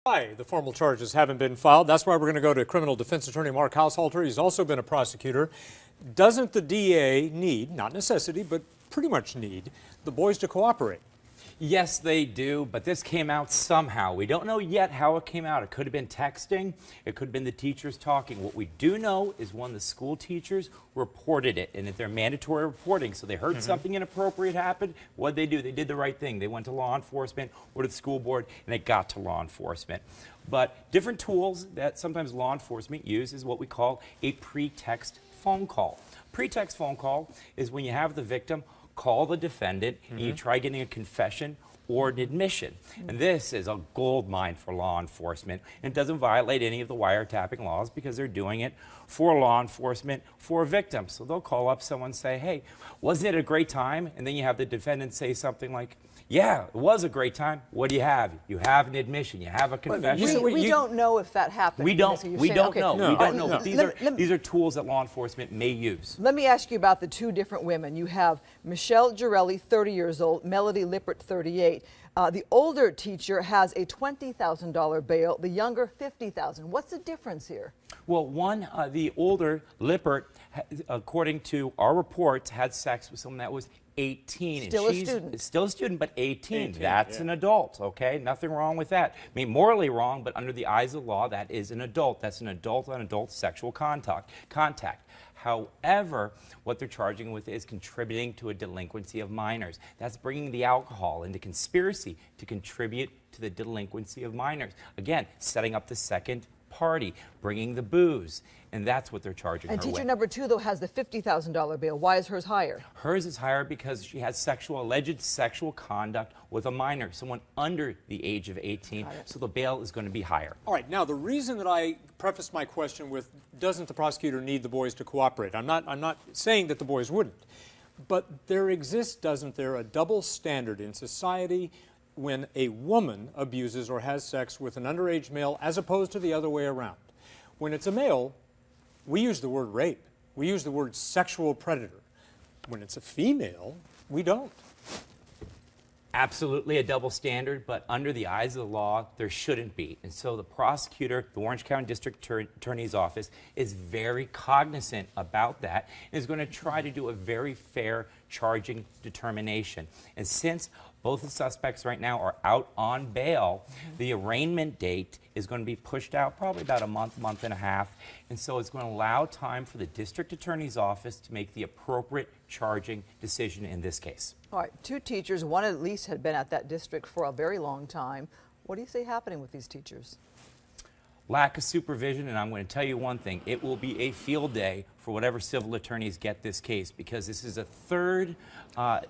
Why the formal charges haven't been filed. That's why we're going to go to criminal defense attorney Mark Haushalter. He's also been a prosecutor. Doesn't the DA need, not necessity, but pretty much need, the boys to cooperate? Yes, they do, but this came out somehow. We don't know yet how it came out. It could have been texting. It could have been the teachers talking. What we do know is when the school teachers reported it, and that they're mandatory reporting, so they heard something inappropriate happen. What did they do? They did the right thing. They went to law enforcement or to the school board, and it got to law enforcement. But different tools that sometimes law enforcement use is what we call a pretext phone call. Pretext phone call is when you have the victim call the defendant and you try getting a confession or an admission. And this is a gold mine for law enforcement. And it doesn't violate any of the wiretapping laws because they're doing it for law enforcement for victims. So they'll call up someone and say, hey, wasn't it a great time? And then you have the defendant say something like, yeah, it was a great time. What do you have? You have an admission. You have a confession. We don't know if that happened. We don't know. We don't know. No. These are tools that law enforcement may use. Let me ask you about the two different women. You have Michelle Girelli, 30 years old, Melody Lippert, 38. The older teacher has a $20,000 bail, the younger $50,000. What's the difference here? Well, one, the older Lippert, according to our reports, had sex with someone that was 18. Still and a student. Still a student, but 18. That's an adult, okay? Nothing wrong with that. I mean, morally wrong, but under the eyes of the law, that is an adult. That's an adult-on-adult sexual contact. However, what they're charging with is contributing to a delinquency of minors. That's bringing the alcohol into conspiracy to contribute to the delinquency of minors. Again, setting up the second party, bringing the booze, and that's what they're charging her with. And teacher number two, though, has the $50,000 bail. Why is hers higher? Hers is higher because she has alleged sexual conduct with a minor, someone under the age of 18, so the bail is going to be higher. All right, now the reason that I prefaced my question with, doesn't the prosecutor need the boys to cooperate? I'm not saying that the boys wouldn't, but there exists, doesn't there, a double standard in society when a woman abuses or has sex with an underage male as opposed to the other way around. When it's a male, we use the word rape. We use the word sexual predator. When it's a female, we don't. Absolutely a double standard, but under the eyes of the law, there shouldn't be. And so the prosecutor, the Orange County District Attorney's Office, is very cognizant about that and is going to try to do a very fair charging determination. And since both the suspects right now are out on bail, the arraignment date is going to be pushed out probably about a month and a half. And so it's going to allow time for the district attorney's office to make the appropriate charging decision in this case. All right, two teachers, one at least had been at that district for a very long time. What do you see happening with these teachers? Lack of supervision, and I'm going to tell you one thing, it will be a field day for whatever civil attorneys get this case, because this is a third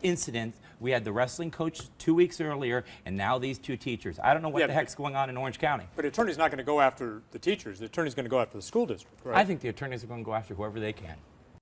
incident. We had the wrestling coach 2 weeks earlier, and now these two teachers. I don't know what the heck's going on in Orange County. But the attorney's not going to go after the teachers. The attorney's going to go after the school district, right? I think the attorneys are going to go after whoever they can.